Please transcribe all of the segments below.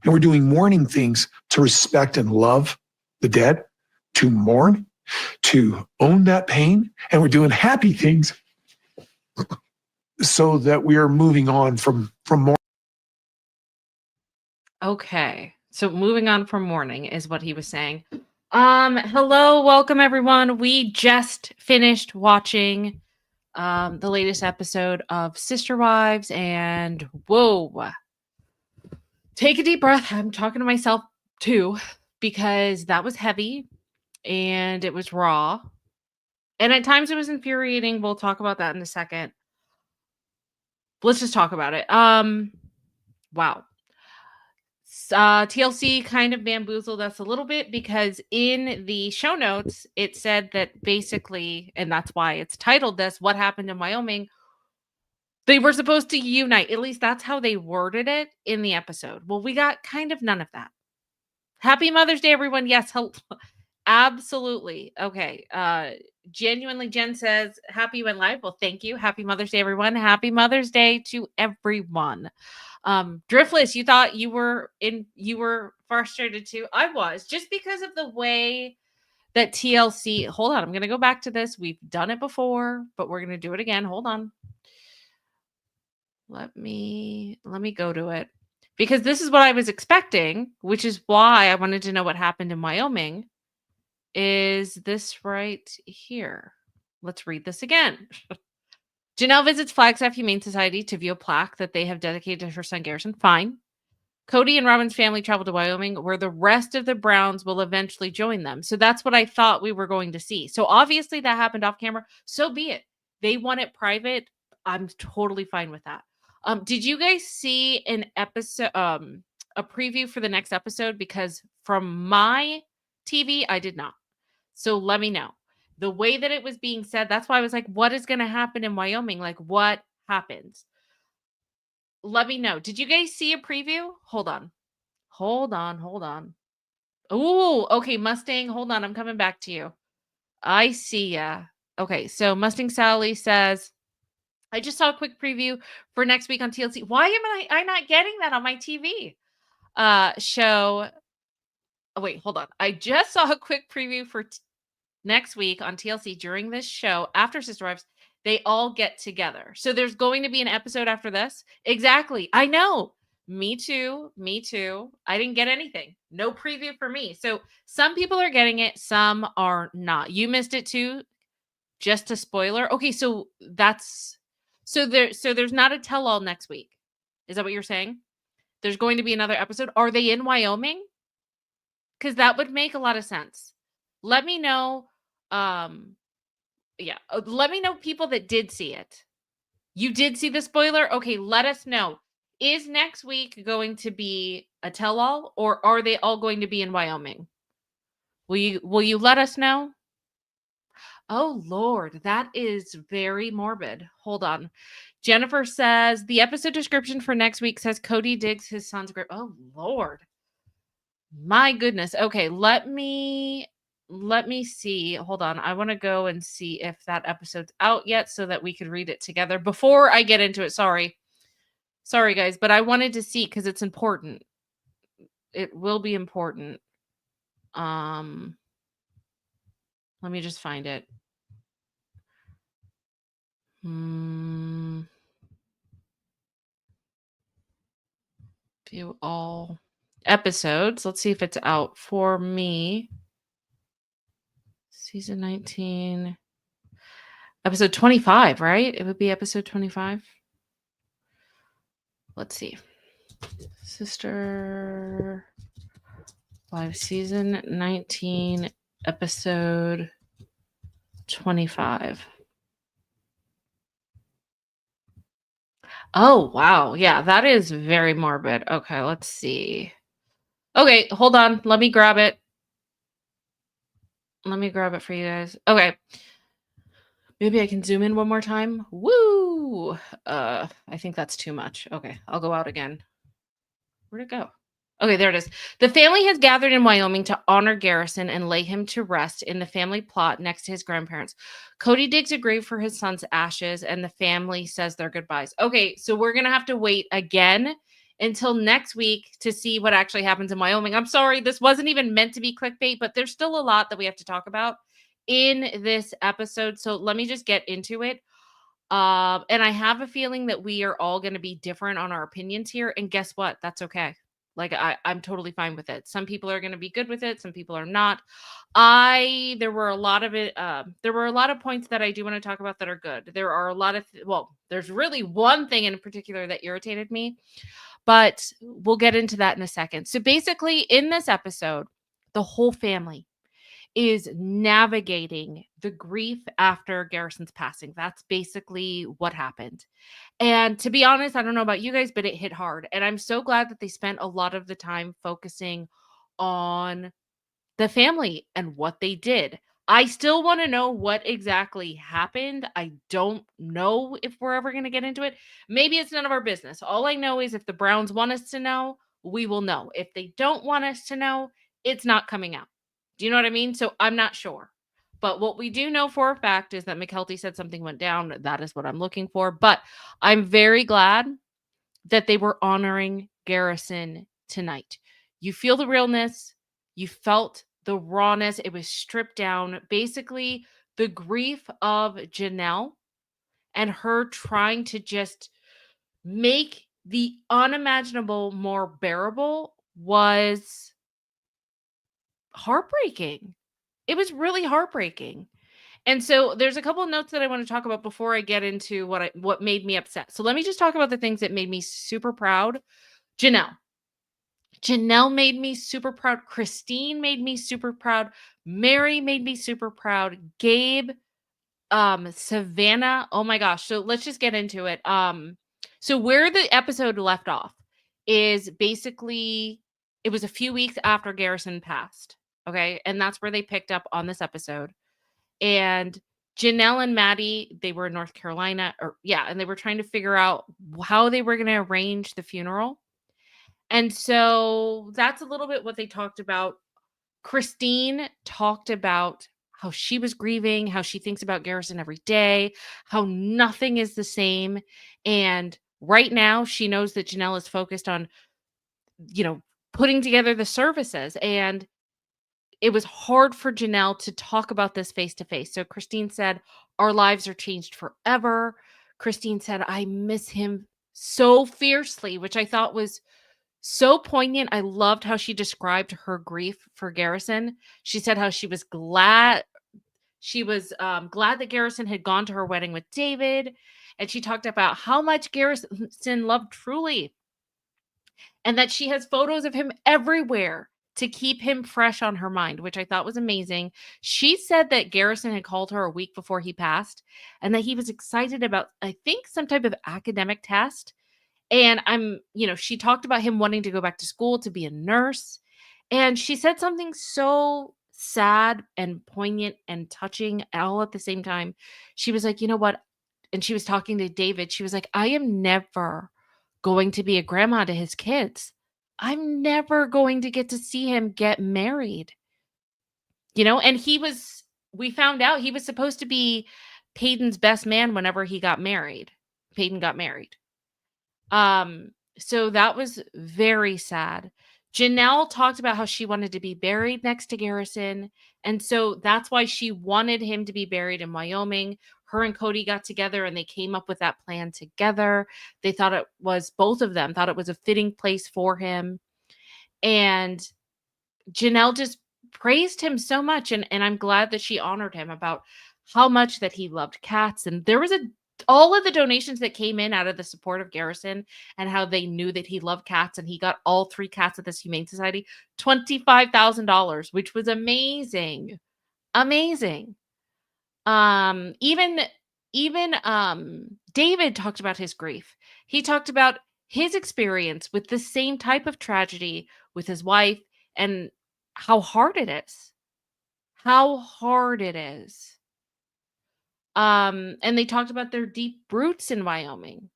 And we're doing mourning things to respect and love the dead, to mourn, to own that pain. And we're doing happy things so that we are moving on from mourning. Okay. So moving on from mourning is what he was saying. Hello, welcome everyone. We just finished watching the latest episode of Sisterwives, and whoa. Take a deep breath. I'm talking to myself too, because that was heavy and it was raw. And at times it was infuriating. We'll talk about that in a second. Let's just talk about it. Wow. TLC kind of bamboozled us a little bit because in the show notes, it said that basically, and that's why it's titled this, What Happened in Wyoming, they were supposed to unite. At least that's how they worded it in the episode. Well, we got kind of none of that. Happy Mother's Day, everyone. Yes, absolutely. Okay. Genuinely, Jen says, happy you went live. Well, thank you. Happy Mother's Day, everyone. Happy Mother's Day to everyone. Driftless, you thought you were frustrated too. I was, just because of the way that TLC, hold on, I'm going to go back to this. We've done it before, but we're going to do it again. Hold on. Let me go to it, because this is what I was expecting, which is why I wanted to know what happened in Wyoming. Is this right here? Let's read this again. Janelle visits Flagstaff Humane Society to view a plaque that they have dedicated to her son Garrison. Fine. Cody and Robyn's family travel to Wyoming, where the rest of the Browns will eventually join them. So that's what I thought we were going to see. So obviously that happened off camera. So be it. They want it private. I'm totally fine with that. Did you guys see an episode, a preview for the next episode? Because from my TV, I did not. So let me know. The way that it was being said, that's why I was like, what is going to happen in Wyoming? Like, what happens? Let me know. Did you guys see a preview? Hold on. Oh, okay. Mustang, hold on. I'm coming back to you. I see ya. Okay, so Mustang Sally says, I just saw a quick preview for next week on TLC. Why am I not getting that on my TV? Show. Oh, wait, hold on. I just saw a quick preview for next week on TLC during this show after Sisterwives. They all get together. So there's going to be an episode after this. Exactly. I know. Me too. I didn't get anything. No preview for me. So some people are getting it, some are not. You missed it too. Just a spoiler. Okay, so there's not a tell-all next week. Is that what you're saying? There's going to be another episode. Are they in Wyoming? Because that would make a lot of sense. Let me know. Let me know people that did see it. You did see the spoiler? Okay, let us know. Is next week going to be a tell-all, or are they all going to be in Wyoming? Will you let us know? Oh Lord, that is very morbid. Hold on. Jennifer says the episode description for next week says Cody digs his son's grave. Oh Lord. My goodness. Okay, let me see. Hold on. I want to go and see if that episode's out yet so that we could read it together before I get into it. Sorry, guys, but I wanted to see because it's important. It will be important. Let me just find it. View all episodes. Let's see if it's out for me. Season 19. Episode 25, right? It would be episode 25. Let's see. Sister Live Season 19, episode 25. Oh, wow. Yeah, that is very morbid. Okay, let's see. Okay, hold on. Let me grab it. Let me grab it for you guys. Okay. Maybe I can zoom in one more time. Woo! I think that's too much. Okay, I'll go out again. Where'd it go? Okay, there it is. The family has gathered in Wyoming to honor Garrison and lay him to rest in the family plot next to his grandparents. Cody digs a grave for his son's ashes, and the family says their goodbyes. Okay, so we're going to have to wait again until next week to see what actually happens in Wyoming. I'm sorry, this wasn't even meant to be clickbait, but there's still a lot that we have to talk about in this episode. So let me just get into it. And I have a feeling that we are all going to be different on our opinions here. And guess what? That's okay. Like I'm totally fine with it. Some people are going to be good with it. Some people are not. There were a lot of it. There were a lot of points that I do want to talk about that are good. There are a lot of, well, there's really one thing in particular that irritated me, but we'll get into that in a second. So basically, in this episode, the whole family is navigating the grief after Garrison's passing. That's basically what happened. And to be honest, I don't know about you guys, but it hit hard. And I'm so glad that they spent a lot of the time focusing on the family and what they did. I still want to know what exactly happened. I don't know if we're ever going to get into it. Maybe it's none of our business. All I know is if the Browns want us to know, we will know. If they don't want us to know, it's not coming out. Do you know what I mean? So I'm not sure. But what we do know for a fact is that McKelty said something went down. That is what I'm looking for. But I'm very glad that they were honoring Garrison tonight. You feel the realness. You felt the rawness. It was stripped down. Basically, the grief of Janelle and her trying to just make the unimaginable more bearable was heartbreaking. It was really heartbreaking. And so there's a couple of notes that I want to talk about before I get into what made me upset. So let me just talk about the things that made me super proud. Janelle. Janelle made me super proud. Christine made me super proud. Mary made me super proud. Gabe, Savannah. Oh my gosh. So let's just get into it. So where the episode left off is basically it was a few weeks after Garrison passed. Okay. And that's where they picked up on this episode. And Janelle and Maddie, they were in North Carolina, and they were trying to figure out how they were going to arrange the funeral. And so that's a little bit what they talked about. Christine talked about how she was grieving, how she thinks about Garrison every day, how nothing is the same. And right now, she knows that Janelle is focused on, putting together the services. And it was hard for Janelle to talk about this face to face. So Christine said, our lives are changed forever. Christine said, I miss him so fiercely, which I thought was so poignant. I loved how she described her grief for Garrison. She said how she was glad that Garrison had gone to her wedding with David. And she talked about how much Garrison loved Truly and that she has photos of him everywhere to keep him fresh on her mind, which I thought was amazing. She said that Garrison had called her a week before he passed and that he was excited about, I think, some type of academic test. And she talked about him wanting to go back to school to be a nurse. And she said something so sad and poignant and touching all at the same time. She was like, you know what? And she was talking to David. She was like, I am never going to be a grandma to his kids. I'm never going to get to see him get married. And we found out he was supposed to be Peyton's best man whenever he got married. Peyton got married. So that was very sad. Janelle talked about how she wanted to be buried next to Garrison. And so that's why she wanted him to be buried in Wyoming. Her and Cody got together and they came up with that plan together. They thought both of them thought it was a fitting place for him. And Janelle just praised him so much. And I'm glad that she honored him about how much that he loved cats. And there was all of the donations that came in out of the support of Garrison and how they knew that he loved cats and he got all 3 cats at this Humane Society, $25,000, which was amazing. Amazing. Even David talked about his grief. He talked about his experience with the same type of tragedy with his wife and how hard it is. How hard it is. And they talked about their deep roots in Wyoming,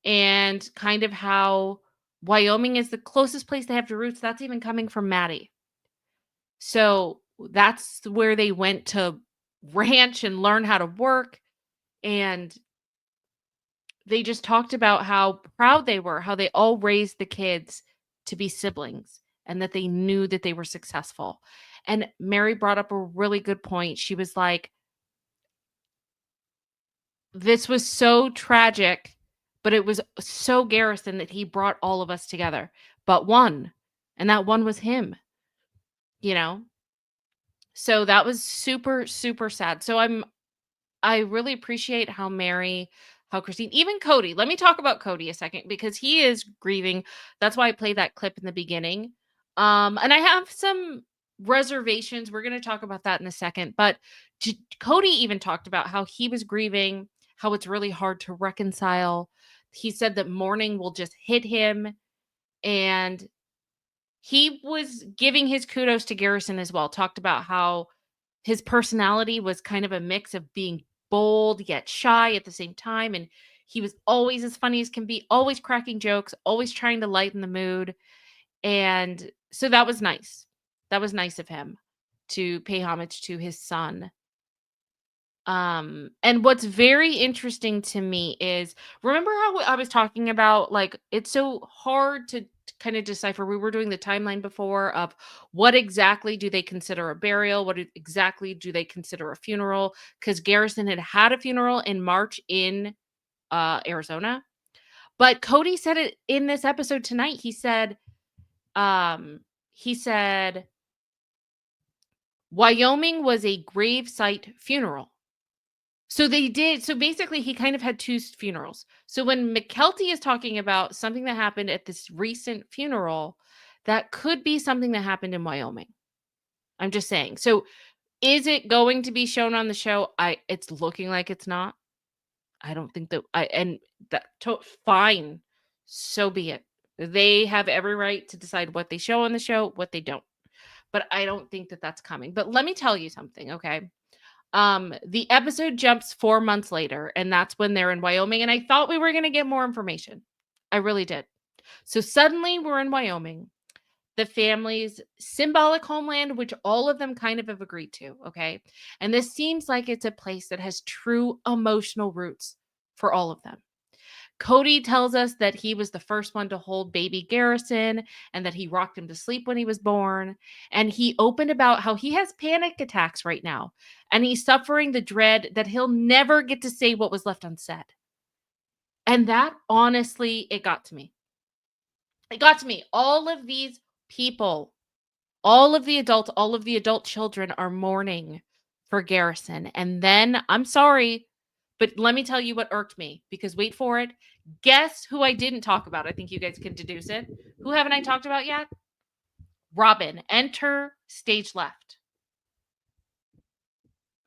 and kind of how Wyoming is the closest place they have to roots. That's even coming from Maddie. So that's where they went to ranch and learn how to work. And they just talked about how proud they were, how they all raised the kids to be siblings and that they knew that they were successful. And Mary brought up a really good point. She was like, this was so tragic, but it was so Garrison that he brought all of us together, but one, and that one was him, you know? So that was super, super sad. So I really appreciate how Mary, how Christine, even Cody. Let me talk about Cody a second because he is grieving. That's why I played that clip in the beginning. And I have some reservations. We're going to talk about that in a second. But Cody even talked about how he was grieving, how it's really hard to reconcile. He said that mourning will just hit him. And he was giving his kudos to Garrison as well. Talked about how his personality was kind of a mix of being bold yet shy at the same time. And he was always as funny as can be, always cracking jokes, always trying to lighten the mood. And so that was nice. That was nice of him to pay homage to his son. And what's very interesting to me is, remember how I was talking about, like, it's so hard to kind of decipher. We were doing the timeline before of what exactly do they consider a burial, exactly do they consider a funeral, because Garrison had a funeral in March in Arizona. But Cody said it in this episode tonight. He said Wyoming was a gravesite funeral. So they did. So basically, he kind of had two funerals. So when McKelty is talking about something that happened at this recent funeral, that could be something that happened in Wyoming. I'm just saying. So is it going to be shown on the show? It's looking like it's not. I don't think that fine. So be it. They have every right to decide what they show on the show, what they don't. But I don't think that that's coming. But let me tell you something, okay? The episode jumps 4 months later, and that's when they're in Wyoming. And I thought we were going to get more information. I really did. So suddenly we're in Wyoming, the family's symbolic homeland, which all of them kind of have agreed to. Okay. And this seems like it's a place that has true emotional roots for all of them. Cody tells us that he was the first one to hold baby Garrison and that he rocked him to sleep when he was born. And he opened about how he has panic attacks right now and he's suffering the dread that he'll never get to say what was left unsaid. And that, honestly, it got to me. It got to me. All of these people, all of the adult children are mourning for Garrison. And then, I'm sorry, but let me tell you what irked me, because wait for it. Guess who I didn't talk about? I think you guys can deduce it. Who haven't I talked about yet? Robyn. Enter stage left.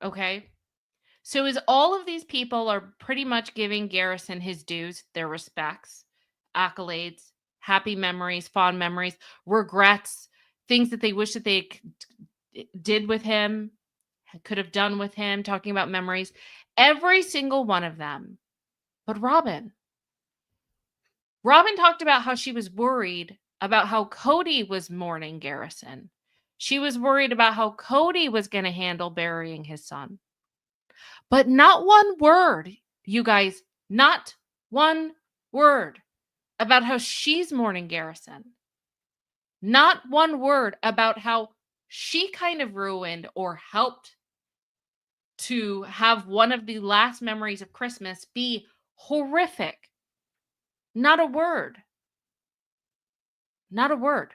Okay. So as all of these people are pretty much giving Garrison his dues, their respects, accolades, happy memories, fond memories, regrets, things that they wish that they did with him, could have done with him, talking about memories, every single one of them. But Robyn talked about how she was worried about how Cody was mourning Garrison. She was worried about how Cody was going to handle burying his son. But not one word, you guys, not one word about how she's mourning Garrison. Not one word about how she kind of ruined or helped to have one of the last memories of Christmas be horrific. Not a word. Not a word.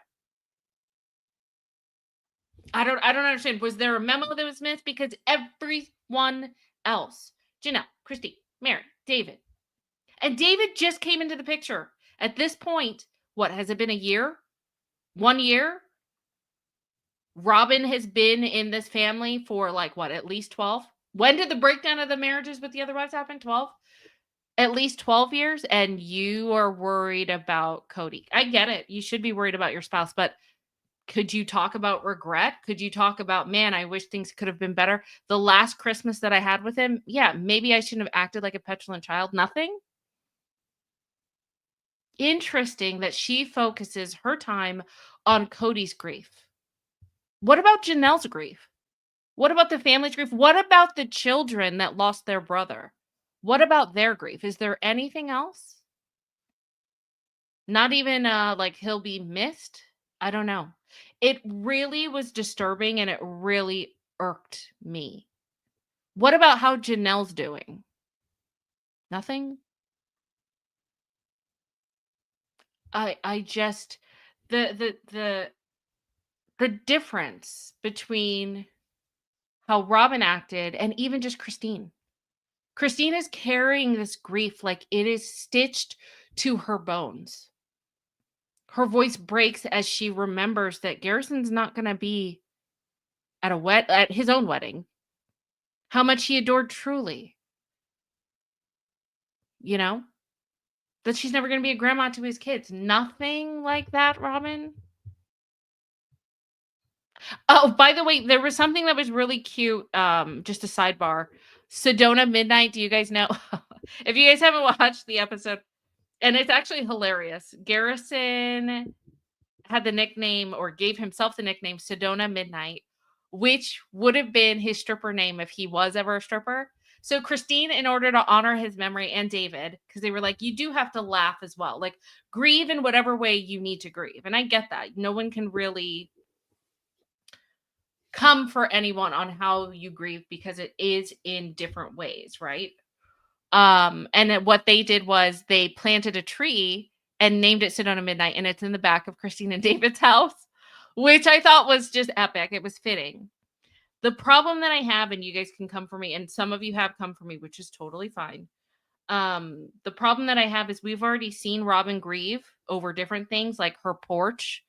I don't understand. Was there a memo that was missed? Because everyone else, Janelle, Christy, Mary, David, and David just came into the picture. At this point, what has it been, a year? 1 year? Robyn has been in this family for like what, at least 12? When did the breakdown of the marriages with the other wives happen? 12? At least 12 years, and you are worried about Cody. I get it. You should be worried about your spouse, but could you talk about regret? Could you talk about, man, I wish things could have been better? The last Christmas that I had with him, yeah, maybe I shouldn't have acted like a petulant child. Nothing? Interesting that she focuses her time on Cody's grief. What about Janelle's grief? What about the family's grief? What about the children that lost their brother? What about their grief? Is there anything else? Not even like he'll be missed? I don't know. It really was disturbing and it really irked me. What about how Janelle's doing? Nothing? I just the difference between how Robyn acted and even just Christine. Christine is carrying this grief like it is stitched to her bones. Her voice breaks as she remembers that Garrison's not going to be at his own wedding. How much he adored Truly, you know? That she's never going to be a grandma to his kids. Nothing like that, Robyn. Oh, by the way, there was something that was really cute. Just a sidebar. Sedona Midnight. Do you guys know? If you guys haven't watched the episode, and it's actually hilarious. Garrison had the nickname or gave himself the nickname Sedona Midnight, which would have been his stripper name if he was ever a stripper. So Christine, in order to honor his memory, and David, because they were like, you do have to laugh as well. Like, grieve in whatever way you need to grieve. And I get that. No one can really come for anyone on how you grieve because it is in different ways, right? And then what they did was they planted a tree and named it Sedona Midnight, and it's in the back of Christine and David's house, which I thought was just epic. It was fitting. The problem that I have, and you guys can come for me, and some of you have come for me, which is totally fine. The problem that I have is we've already seen Robyn grieve over different things like her porch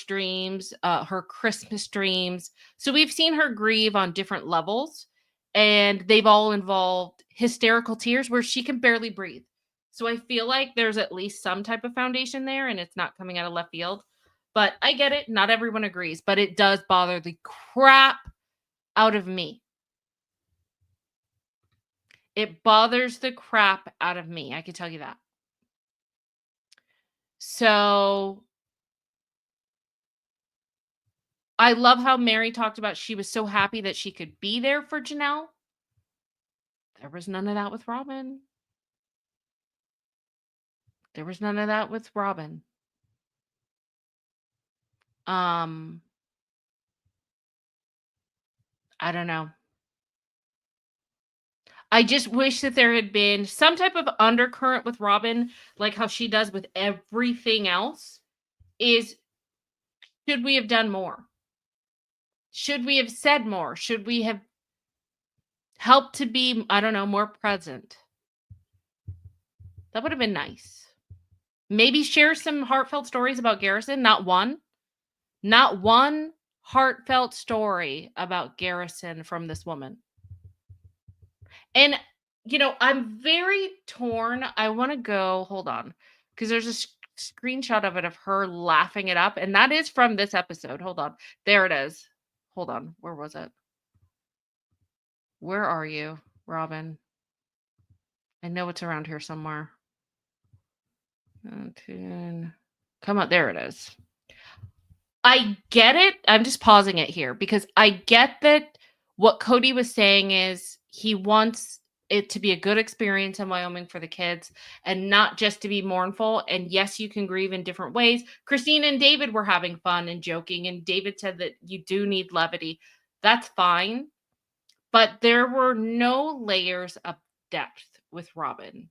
dreams, her Christmas dreams. So we've seen her grieve on different levels, and they've all involved hysterical tears where she can barely breathe. So I feel like there's at least some type of foundation there, and it's not coming out of left field. But I get it. Not everyone agrees, but it does bother the crap out of me. It bothers the crap out of me. I can tell you that. So I love how Mary talked about she was so happy that she could be there for Janelle. There was none of that with Robyn. There was none of that with Robyn. I don't know. I just wish that there had been some type of undercurrent with Robyn, like how she does with everything else, is should we have done more? Should we have said more? Should we have helped to be, I don't know, more present? That would have been nice. Maybe share some heartfelt stories about Garrison. Not one heartfelt story about Garrison from this woman. And, I'm very torn. I want to go, hold on, because there's a screenshot of it of her laughing it up. And that is from this episode. Hold on. There it is. Hold on. Where was it? Where are you, Robyn? I know it's around here somewhere. Come on. There it is. I get it. I'm just pausing it here because I get that what Cody was saying is he wants it to be a good experience in Wyoming for the kids and not just to be mournful. And yes, you can grieve in different ways. Christine and David were having fun and joking, and David said that you do need levity. That's fine. But there were no layers of depth with Robyn.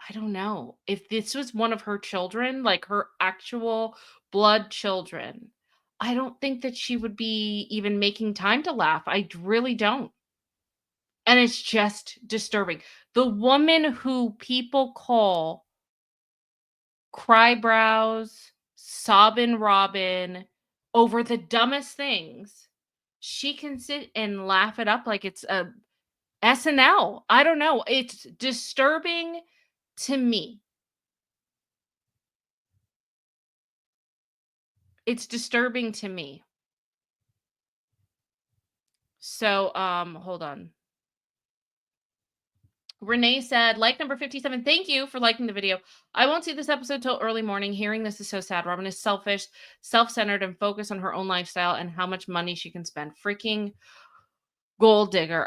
I don't know. If this was one of her children, like her actual blood children, I don't think that she would be even making time to laugh. I really don't. And it's just disturbing. The woman who people call Crybrows, Sobbin' Robyn over the dumbest things, she can sit and laugh it up like it's a SNL. I don't know. It's disturbing to me. It's disturbing to me. So, hold on. Renee said, like number 57, thank you for liking the video. I won't see this episode till early morning. Hearing this is so sad. Robyn is selfish, self-centered, and focused on her own lifestyle and how much money she can spend. Freaking gold digger.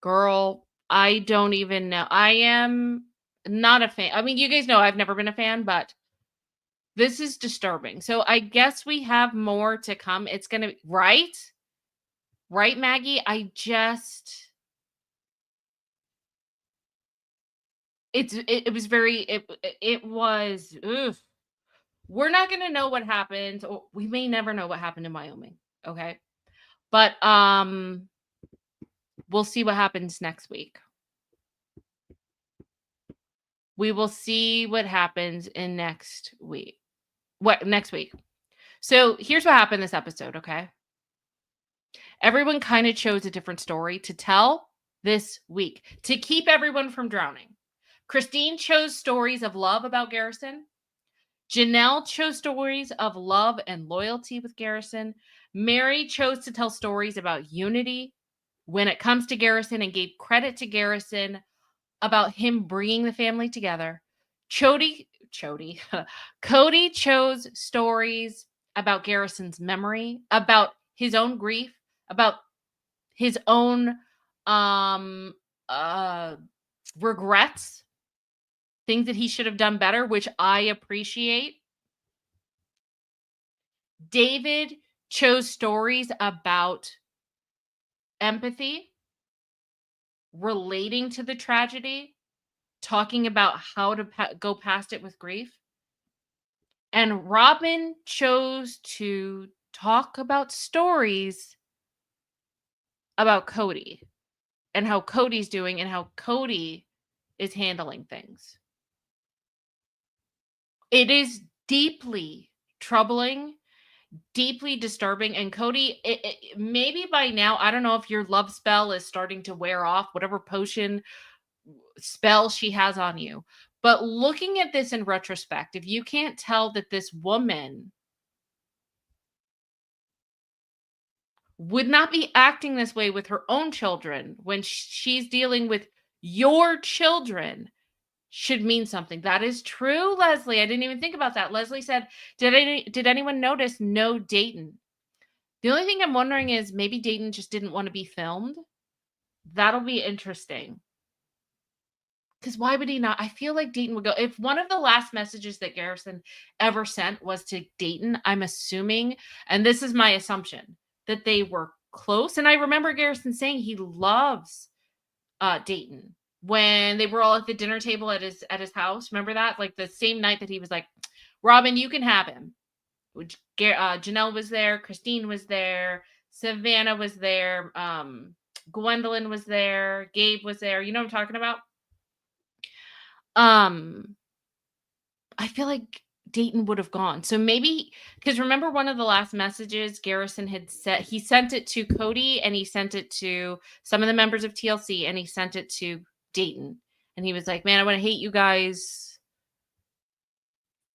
Girl, I don't even know. I am not a fan. I mean, you guys know I've never been a fan, but this is disturbing. So I guess we have more to come. It's going to right? Right, Maggie? It was very it was ugh. We're not going to know what happened, or we may never know what happened in Wyoming, okay? But we'll see what happens next week. We will see what happens in next week. What next week? So here's what happened this episode, okay? Everyone kind of chose a different story to tell this week to keep everyone from drowning. Christine chose stories of love about Garrison. Janelle chose stories of love and loyalty with Garrison. Mary chose to tell stories about unity when it comes to Garrison and gave credit to Garrison about him bringing the family together. Cody chose stories about Garrison's memory, about his own grief, about his own um uh regrets, things that he should have done better, which I appreciate. David chose stories about empathy, relating to the tragedy, talking about how to go past it with grief. And Robyn chose to talk about stories about Cody and how Cody's doing and how Cody is handling things. It is deeply troubling, deeply disturbing. And Cody, maybe by now, I don't know if your love spell is starting to wear off, whatever potion spell she has on you. But looking at this in retrospect, if you can't tell that this woman would not be acting this way with her own children when she's dealing with your children, should mean something. That is true, Leslie. I didn't even think about that. Leslie said, did anyone notice no Dayton? The only thing I'm wondering is maybe Dayton just didn't want to be filmed. That'll be interesting. Because why would he not? I feel like Dayton would go. If one of the last messages that Garrison ever sent was to Dayton, I'm assuming, and this is my assumption, that they were close. And I remember Garrison saying he loves Dayton when they were all at the dinner table at his house. Remember that? Like the same night that he was like, Robyn, you can have him. Janelle was there. Christine was there. Savannah was there. Gwendolyn was there. Gabe was there. You know what I'm talking about? I feel like Dayton would have gone. So maybe, because remember one of the last messages Garrison had said, he sent it to Cody and he sent it to some of the members of TLC and he sent it to Dayton. And he was like, man, I want to hate you guys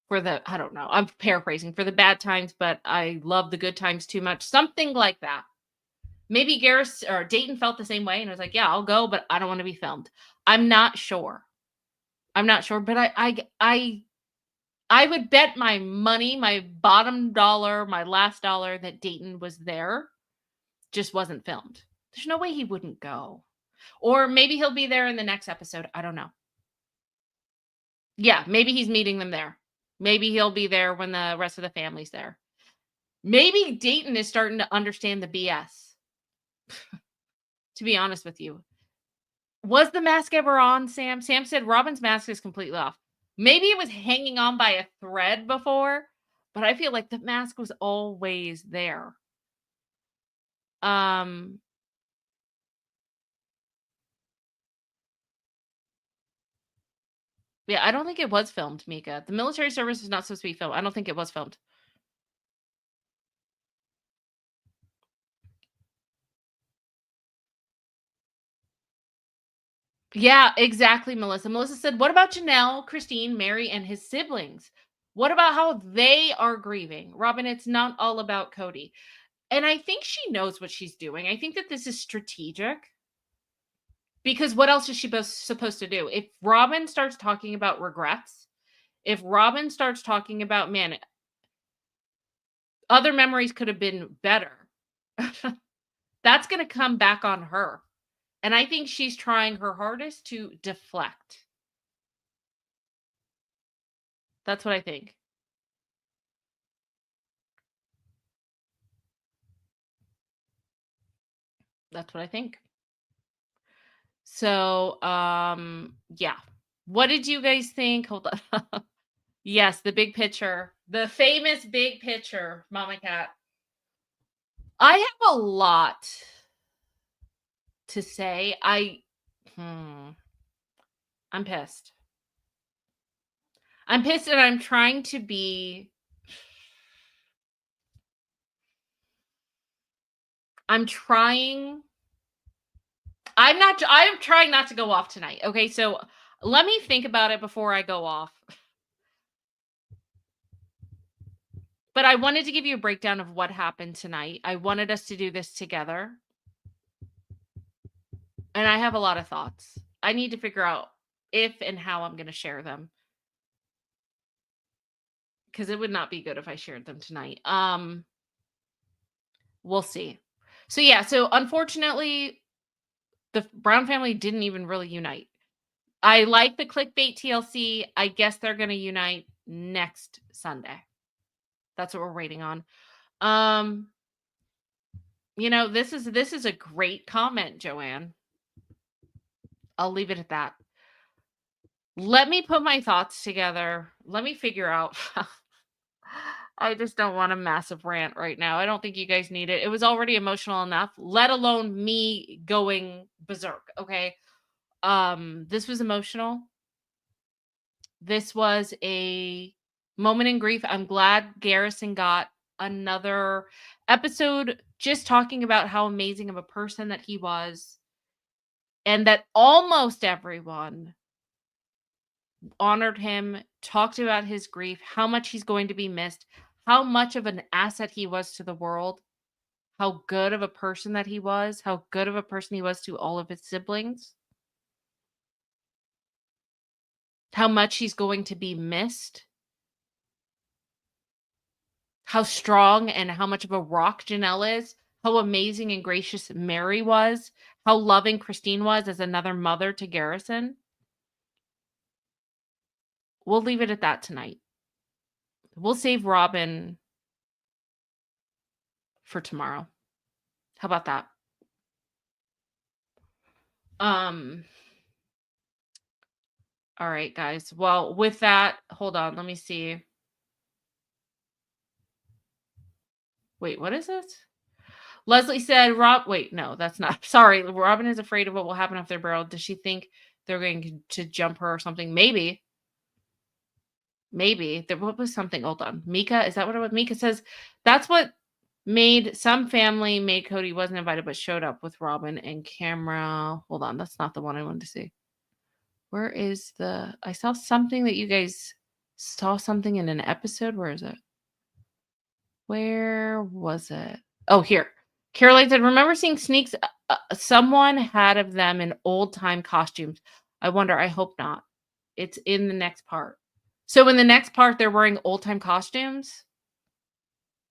for the, I don't know, I'm paraphrasing, for the bad times, but I love the good times too much. Something like that. Maybe Garrison or Dayton felt the same way and was like, yeah, I'll go, but I don't want to be filmed. I'm not sure, but I would bet my money, my bottom dollar, my last dollar that Dayton was there, just wasn't filmed. There's no way he wouldn't go. Or maybe he'll be there in the next episode. I don't know. Yeah, maybe he's meeting them there. Maybe he'll be there when the rest of the family's there. Maybe Dayton is starting to understand the BS. To be honest with you. Was the mask ever on, Sam? Sam said Robyn's mask is completely off. Maybe it was hanging on by a thread before, but I feel like the mask was always there. Yeah, I don't think it was filmed, Mika. The military service is not supposed to be filmed. I don't think it was filmed. Yeah, exactly, Melissa. Melissa said, what about Janelle, Christine, Mary, and his siblings? What about how they are grieving? Robyn, it's not all about Cody. And I think she knows what she's doing. I think that this is strategic. Because what else is she supposed to do? If Robyn starts talking about regrets, if Robyn starts talking about, man, other memories could have been better, that's going to come back on her. And I think she's trying her hardest to deflect. That's what I think. That's what I think. So, yeah. What did you guys think? Hold on. Yes, the big picture. The famous big picture, Mama Cat. I have a lot to say. I'm pissed. I'm pissed and I'm trying to be I'm trying I'm trying not to go off tonight. Okay, so let me think about it before I go off. But I wanted to give you a breakdown of what happened tonight. I wanted us to do this together. And I have a lot of thoughts. I need to figure out if and how I'm going to share them. Because it would not be good if I shared them tonight. We'll see. So yeah, so unfortunately, the Brown family didn't even really unite. I like the clickbait TLC. I guess they're going to unite next Sunday. That's what we're waiting on. This is a great comment, Joanne. I'll leave it at that. Let me put my thoughts together. Let me figure out. I just don't want a massive rant right now. I don't think you guys need it. It was already emotional enough, let alone me going berserk. Okay. This was emotional. This was a moment in grief. I'm glad Garrison got another episode just talking about how amazing of a person that he was, and that almost everyone honored him, talked about his grief, how much he's going to be missed, how much of an asset he was to the world, how good of a person that he was, how good of a person he was to all of his siblings, how much he's going to be missed, how strong and how much of a rock Janelle is, how amazing and gracious Mary was, how loving Christine was as another mother to Garrison. We'll leave it at that tonight. We'll save Robyn for tomorrow. How about that? All right, guys. Well, with that, hold on. Let me see. Wait, what is this? Leslie said, wait, no, that's not. Sorry. Robyn is afraid of what will happen if they're buried. Does she think they're going to jump her or something? Maybe. What was something? Hold on. Mika, is that what it was? Mika says, that's what made some family made Cody wasn't invited, but showed up with Robyn and camera. Hold on. That's not the one I wanted to see. Where is I saw something that you guys saw something in an episode. Where is it? Where was it? Oh, here. Caroline said, remember seeing sneaks? Someone had of them in old time costumes. I wonder, I hope not. It's in the next part. So in the next part, they're wearing old time costumes.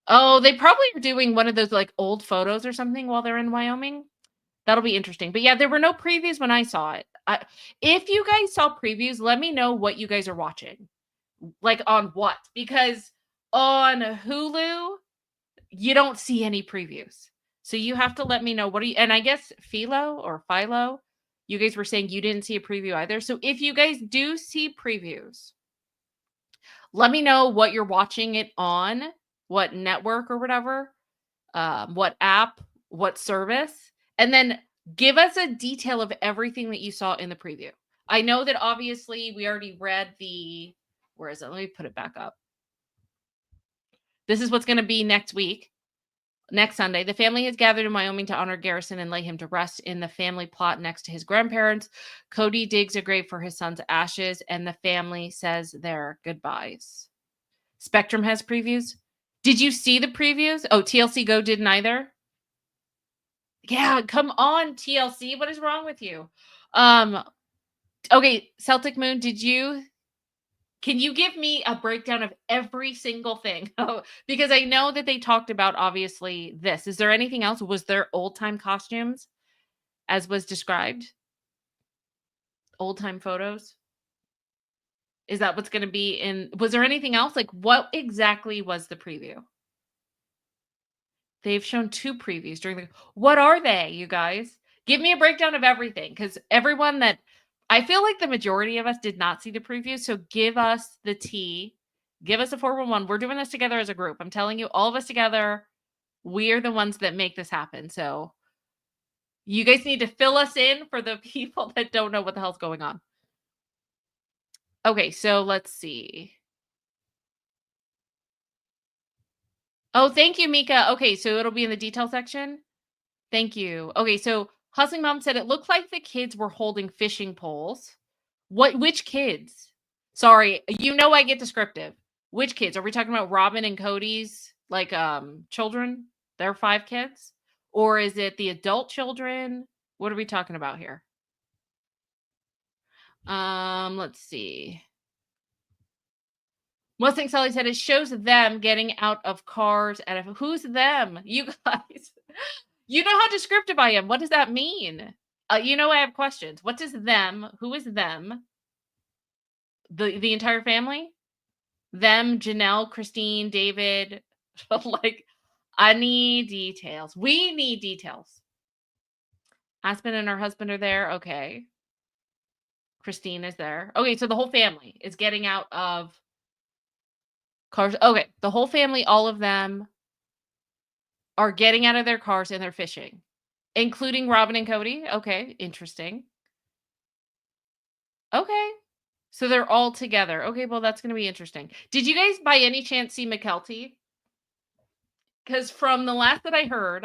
Oh, they probably are doing one of those like old photos or something while they're in Wyoming. That'll be interesting. But yeah, there were no previews when I saw it. If you guys saw previews, let me know what you guys are watching. Like on what? Because on Hulu, you don't see any previews. So you have to let me know and I guess Philo, you guys were saying you didn't see a preview either. So if you guys do see previews, let me know what you're watching it on, what network or whatever, what app, what service, and then give us a detail of everything that you saw in the preview. I know that obviously we already read where is it? Let me put it back up. This is what's going to be next week. Next Sunday, the family has gathered in Wyoming to honor Garrison and lay him to rest in the family plot next to his grandparents. Cody digs a grave for his son's ashes, and the family says their goodbyes. Spectrum has previews. Did you see the previews? Oh, TLC Go didn't either? Yeah, come on, TLC. What is wrong with you? Okay, Celtic Moon, can you give me a breakdown of every single thing? Because I know that they talked about, obviously, this. Is there anything else? Was there old-time costumes? as was described? Old time photos? Is that what's going to be in? Was there anything else? Like, what exactly was the preview? They've shown 2 previews during the. What are they, you guys? Give me a breakdown of everything, because everyone that I feel like the majority of us did not see the preview. So give us the tea. Give us a 411. We're doing this together as a group. I'm telling you, all of us together, we're the ones that make this happen. So you guys need to fill us in for the people that don't know what the hell's going on. Okay, so let's see. Oh, thank you, Mika. Okay, so it'll be in the detail section. Thank you. Okay, so Hustling Mom said it looked like the kids were holding fishing poles. Which kids? Sorry, I get descriptive. Which kids? Are we talking about Robyn and Cody's children? Their 5 kids? Or is it the adult children? What are we talking about here? Let's see. Mustang Sally said it shows them getting out of cars who's them? You guys. You know how descriptive I am. What does that mean? I have questions. What does them? Who is them? The entire family? Them, Janelle, Christine, David. I need details. We need details. Aspen and her husband are there. Okay. Christine is there. Okay, so the whole family is getting out of cars. Okay, the whole family, all of them are getting out of their cars and they're fishing, including Robyn and Cody. Okay, interesting. Okay. So they're all together. Okay, well, that's going to be interesting. Did you guys by any chance see McKelty? Because from the last that I heard,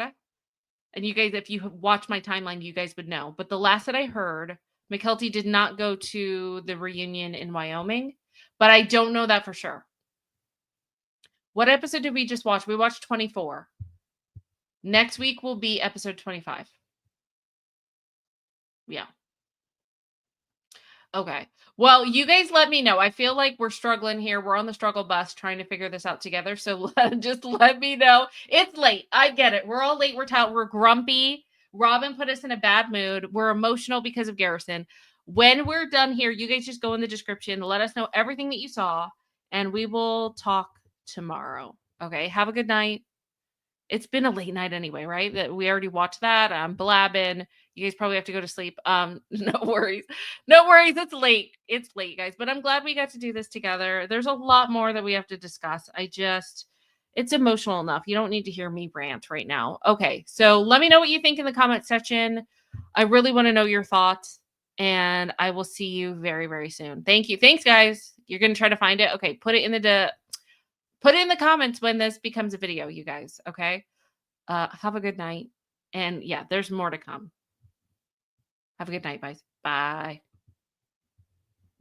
and you guys, if you watch my timeline, you guys would know, but the last that I heard, McKelty did not go to the reunion in Wyoming, but I don't know that for sure. What episode did we just watch? We watched 24. Next week will be episode 25. Yeah. Okay. Well, you guys let me know. I feel like we're struggling here. We're on the struggle bus trying to figure this out together. So just let me know. It's late. I get it. We're all late. We're tired. We're grumpy. Robyn put us in a bad mood. We're emotional because of Garrison. When we're done here, you guys just go in the description. Let us know everything that you saw, and we will talk tomorrow. Okay. Have a good night. It's been a late night anyway, right? That we already watched that. I'm blabbing. You guys probably have to go to sleep. No worries. No worries. It's late. It's late, guys. But I'm glad we got to do this together. There's a lot more that we have to discuss. It's emotional enough. You don't need to hear me rant right now. Okay. So let me know what you think in the comment section. I really want to know your thoughts. And I will see you very, very soon. Thank you. Thanks, guys. You're going to try to find it. Okay. Put it in the comments when this becomes a video, you guys. Okay. Have a good night. And yeah, there's more to come. Have a good night, guys. Bye.